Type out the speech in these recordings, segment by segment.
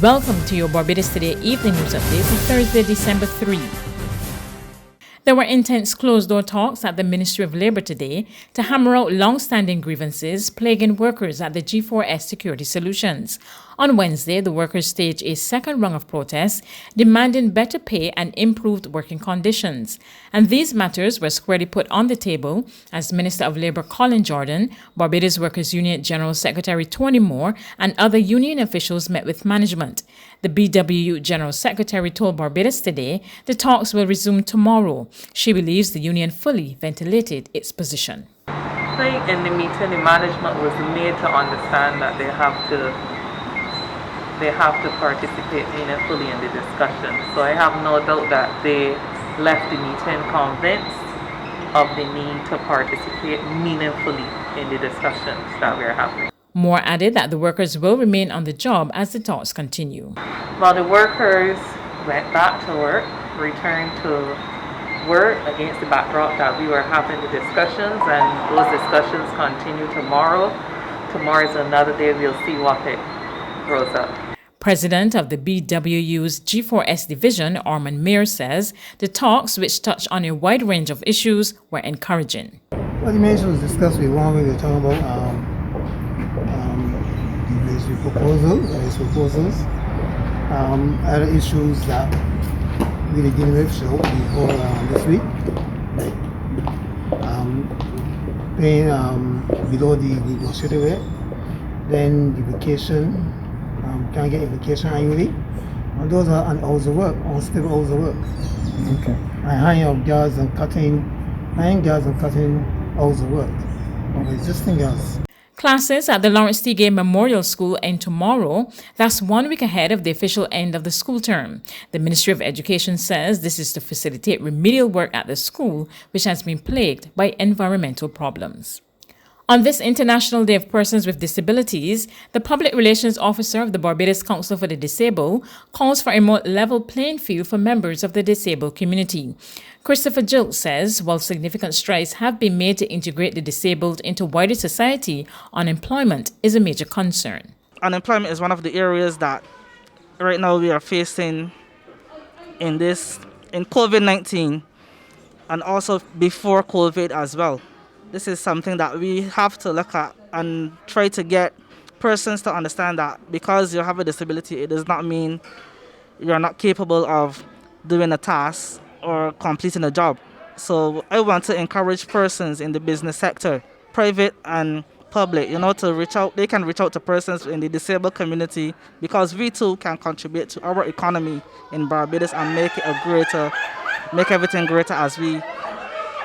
Welcome to your Barbados Today Evening News Update for Thursday, December 3. There were intense closed-door talks at the Ministry of Labour today to hammer out long-standing grievances plaguing workers at the G4S Security Solutions. On Wednesday, the workers staged a second round of protests demanding better pay and improved working conditions. And these matters were squarely put on the table as Minister of Labour Colin Jordan, Barbados Workers Union General Secretary Tony Moore, and other union officials met with management. The BWU General Secretary told Barbados Today the talks will resume tomorrow. She believes the union fully ventilated its position. I think in the meeting, the management was made to understand that they have to participate meaningfully in the discussion. So I have no doubt that they left the meeting convinced of the need to participate meaningfully in the discussions that we're having. Moore added that the workers will remain on the job as the talks continue. Well, the workers went back to work, returned to work against the backdrop that we were having the discussions, and those discussions continue tomorrow. Tomorrow is another day. We'll see what it grows up. President of the BWU's G4S division, Armand Mayer, says the talks, which touched on a wide range of issues, were encouraging. Well, the main was discussed with one we were talking about the proposals, other issues that we were dealing with before this week, paying below the negotiated rate, then the vacation. Can get a vacation annually. And those are an hours of work, unstable hours of work. Okay. And hiring girls and cutting hours of work of existing girls. Classes at the Lawrence T. Gay Memorial School end tomorrow. That's 1 week ahead of the official end of the school term. The Ministry of Education says this is to facilitate remedial work at the school, which has been plagued by environmental problems. On this International Day of Persons with Disabilities, the Public Relations Officer of the Barbados Council for the Disabled calls for a more level playing field for members of the disabled community. Christopher Jilt says while significant strides have been made to integrate the disabled into wider society, unemployment is a major concern. Unemployment is one of the areas that right now we are facing in COVID-19 and also before COVID as well. This is something that we have to look at and try to get persons to understand that because you have a disability, it does not mean you're not capable of doing a task or completing a job. So I want to encourage persons in the business sector, private and public, to reach out. They can reach out to persons in the disabled community because we too can contribute to our economy in Barbados and make everything greater as we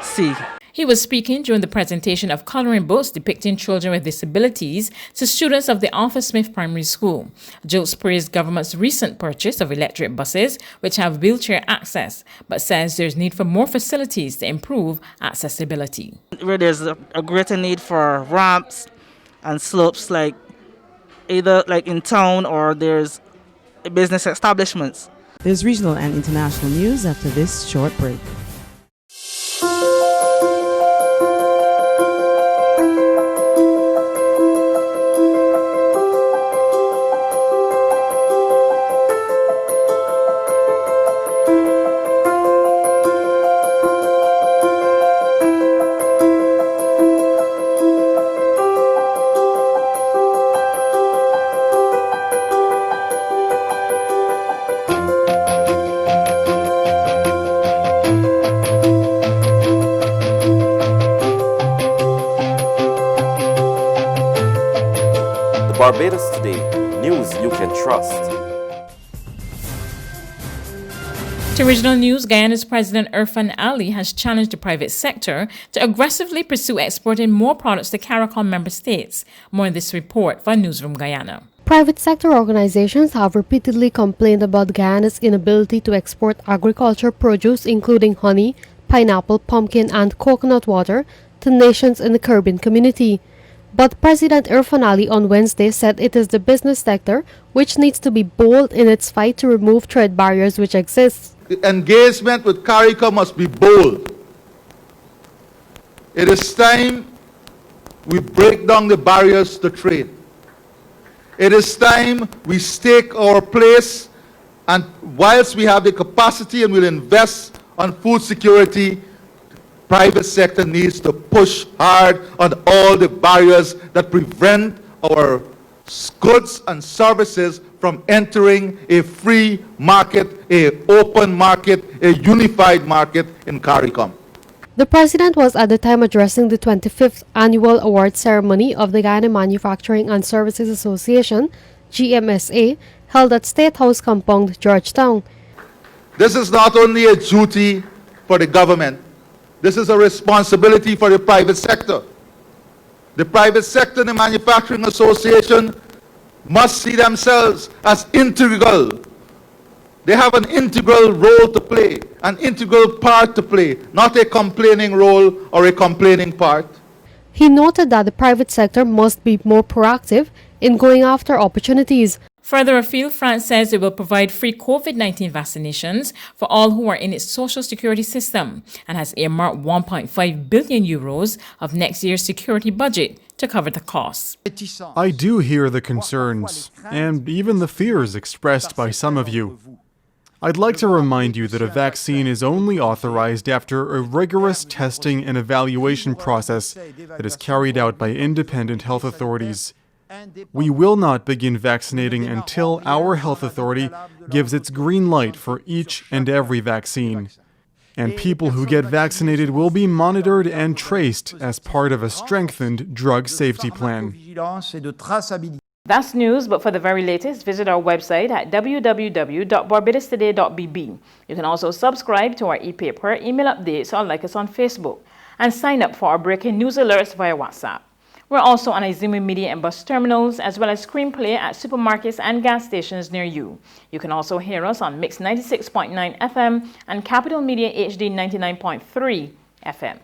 see. He was speaking during the presentation of coloring books depicting children with disabilities to students of the Arthur Smith Primary School. Jokes praised government's recent purchase of electric buses, which have wheelchair access, but says there's need for more facilities to improve accessibility. Where there's a greater need for ramps and slopes, either in town or there's business establishments. There's regional and international news after this short break. Barbados Today, news you can trust. To regional news, Guyana's President Irfan Ali has challenged the private sector to aggressively pursue exporting more products to CARICOM member states. More in this report from Newsroom Guyana. Private sector organizations have repeatedly complained about Guyana's inability to export agriculture produce including honey, pineapple, pumpkin and coconut water to nations in the Caribbean community. But President Irfan Ali on Wednesday said it is the business sector which needs to be bold in its fight to remove trade barriers which exist. The engagement with CARICOM must be bold. It is time we break down the barriers to trade. It is time we stake our place, and whilst we have the capacity and will invest on food security, private sector needs to push hard on all the barriers that prevent our goods and services from entering a free market, a open market, a unified market in CARICOM. The president was at the time addressing the 25th annual award ceremony of the Guyana Manufacturing and Services Association, GMSA, held at State House Compound, Georgetown. This is not only a duty for the government, this is a responsibility for the private sector. The private sector and the Manufacturing Association must see themselves as integral. They have an integral role to play, an integral part to play, not a complaining role or a complaining part. He noted that the private sector must be more proactive in going after opportunities. Further afield, France says it will provide free COVID-19 vaccinations for all who are in its social security system and has earmarked 1.5 billion euros of next year's security budget to cover the costs. I do hear the concerns and even the fears expressed by some of you. I'd like to remind you that a vaccine is only authorized after a rigorous testing and evaluation process that is carried out by independent health authorities. We will not begin vaccinating until our health authority gives its green light for each and every vaccine. And people who get vaccinated will be monitored and traced as part of a strengthened drug safety plan. That's news, but for the very latest, visit our website at www.barbadostoday.bb. You can also subscribe to our e-paper, email updates, or like us on Facebook, and sign up for our breaking news alerts via WhatsApp. We're also on Izumi Media and bus terminals, as well as Screenplay at supermarkets and gas stations near you. You can also hear us on Mix 96.9 FM and Capital Media HD 99.3 FM.